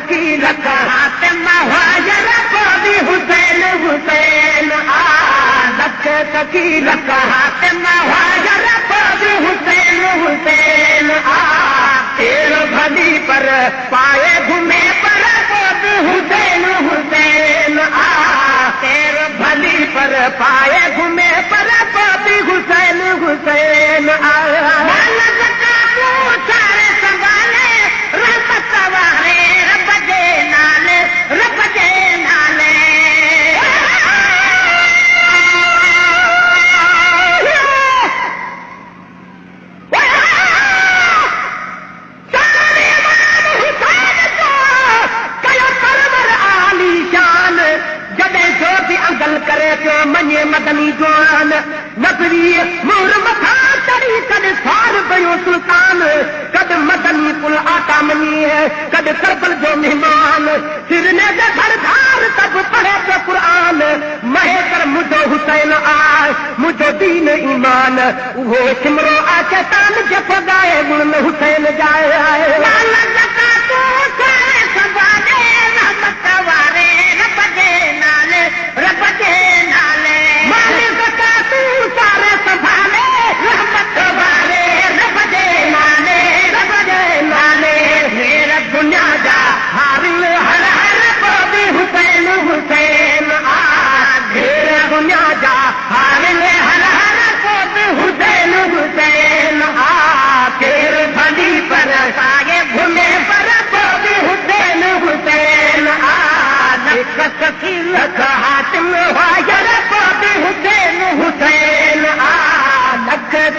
शकील का हातिम हाजर पादी हुसैन हुसैन आ लख शकील का हातिम हाजर पादी हुसैन हुसैन आ तेर भली पर पाए घूमे पर पादी हुसैन हुसैन आ तेर भली पर पाए घूमे पर पादी हुसैन हुसैन आ मदनी जवान नबरी मोर मथा चढ़ी कद सार पयो सुल्तान कद मदनी पुल आता मनी है कद करबल जो मेहमान सिरने दे सरदार तब पढ़े तो कुरान महे कर मुझो हुसैन आए मुझो दीन ईमान वो सिमरो आके तान जप गाए गुण में हुसैन जाए आए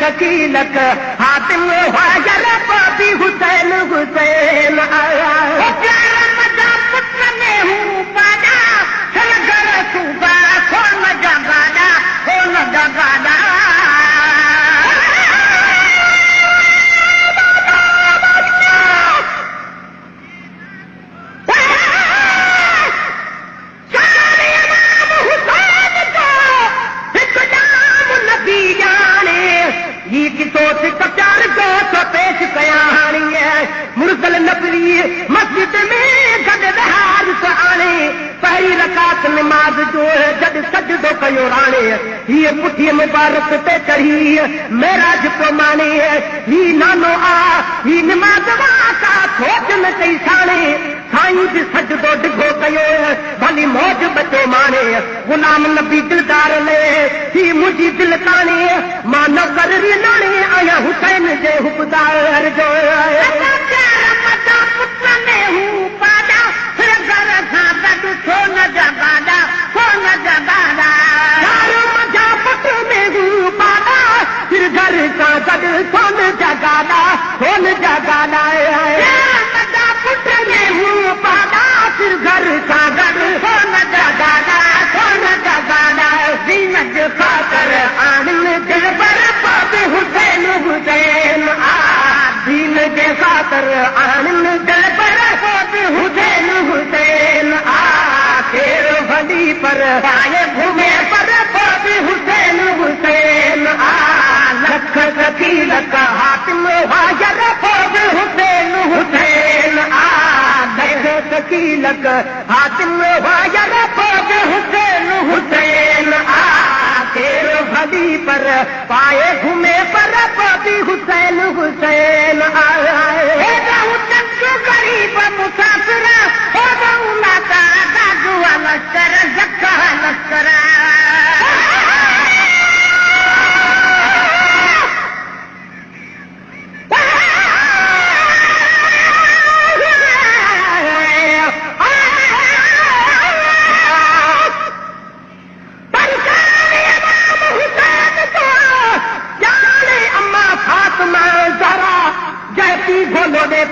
शकीलक हातिम हाजर पादी हुसैन हुसैन आया मजा पुत्र में हूँ पादा घर सूबा खोल जगादा खोल जगादा मुर्सल नबरी मस्जिद में गद दहार आने पहली रकात नमाज जो है जद सजदो कयो राणे ये पुठी मुबारक ते चढ़ी मेराज को माने ही नानो आ ही नमाज वाका सोच न कई साणे साईं भी सजदो डिघो कयो भली मौज बचो माने गुलाम नबी दिलदार ले ही मुझी दिल ताने मां नौकर रिनाणे आया हुसैन जे हुबदार जो सोन जगाना सोन जगाना पुत्र में हूँ पादा फिर घर का गढ़ सोन जगाना सोन जगाना जीनत खातर आनंद दिल पर पापे हुसैन हुसैन आ दीन के खातर आनंद दिल पर पापे हुसैन हुसैन आ तेर भली पर आए घूमे पर पापे हुसैन हुसैन आ लख शकीलक हातिम हाजर पादी हुसैन हुसैन आ लख शकीलक हातिम हाजर पादी हुसैन हुसैन आ तेर भली पर पाए घूमे पर पादी हुसैन हुसैन आए गरीब मुसाफिर हो गऊ लाता दादुआ लश्कर जक्का लश्कर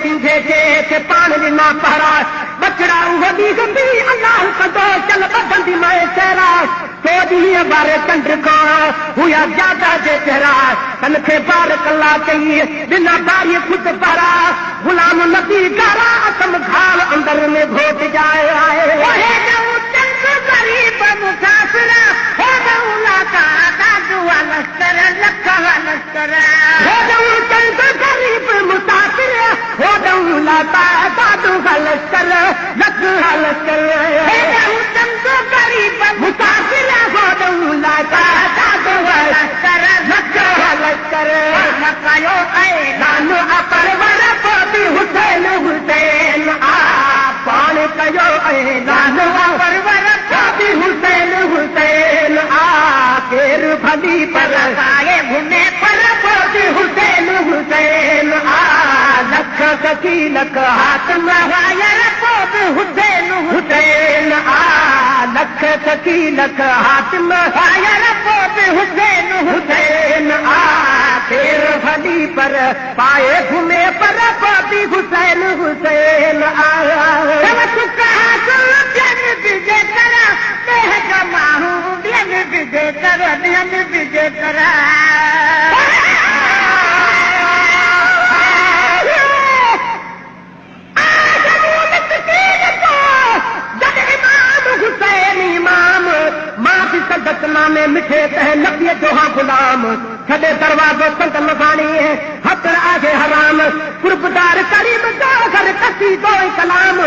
पीछे के पान ना पहरा बचड़ा उहदी गंदी अल्लाह कदो चल बंदी मैं चेहरा तो दिए बारे कंड को हुआ ज्यादा जे चेहरा तन के बार कल्ला चाहिए बिना बारी खुद परा गुलाम नबी गारा असम घाल अंदर में घोट जाए आए गरीब मुसाफिर हो गऊला का दादुआ लश्कर लखा लश्कर हो गऊ चंद गरीब मुसाफिर हो गऊला का दादुआ लश्कर पर लख लश्कर चंदो गरीब मुसाफिर हो दूं लाका दादो लश्कर लख लश्कर नकायो ऐलान अपरवर पोती हुसैन हुसैन आ पाण कयो ऐलान अपरवर पोती हुसैन हुसैन आ केर भली पर आए घुमे पर पोती हुसैन हुसैन आ लख सखी लख हाथ महायर पोती हुसैन हुसैन आ लख सखी लख हाथ महायर पोती हुसैन हुसैन आ केर भली पर पाए घुमे पर पोती हुसैन हुसैन आ विजय करा में मिठे तह नबीअ जो हा गुलाम छॾे दरवाज़ो संत मसाणी हक़ आहे हराम कुर्बदार करीम जो घर कसी दो कलाम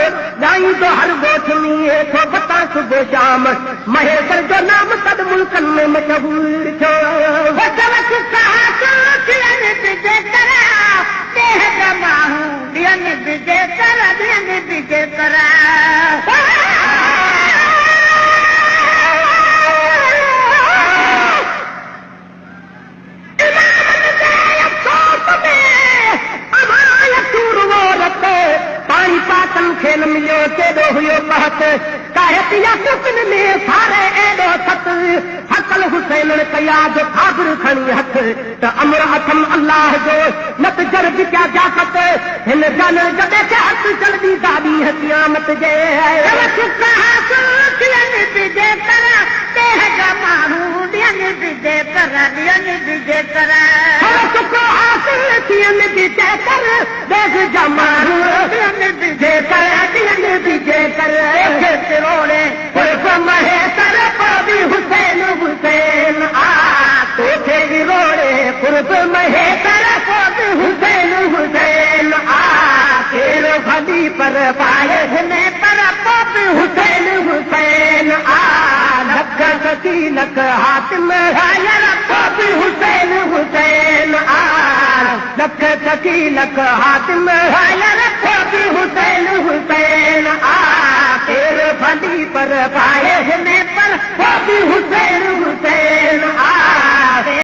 ॻाईंदो हर ॻोठ में थो बता सुबुह शाम महेश्वर जो नाम सद मुल्कनि में मशहूर थियो विजय करा पानी पातन खेल मिलियो केॾो हुयो कहत काहितिया सुपिन में सारे एॾो सत हकल हुसैन कया जो खाबिर खणी हथ त अमर अथम अल्लाह जो नत जर्द क्या जाकत हिन जन जॾे के हथ जल्दी गाड़ी हसियामत जे विजय करा देह जा माण्हू ॾियनि विजय करा ॾियनि विजय करा विजय कर देह जा माण्हू विजय कर विजय कर रोड़े महेश्वर पोती हुसैन हुसैन आ तोखे रोड़े पुरब महेश्वर पोती हुसैन हुसैन आ केर भली पर पाए हिने पर पोती हुसैन हुसैन आ लख सखी लख हाथ में हायर पोती हुसैन हुसैन आ लख सखी लख हाथ में हायर पोती हुसैन हुसैन आ केर भली पर पाए हिने पर पोती हुसैन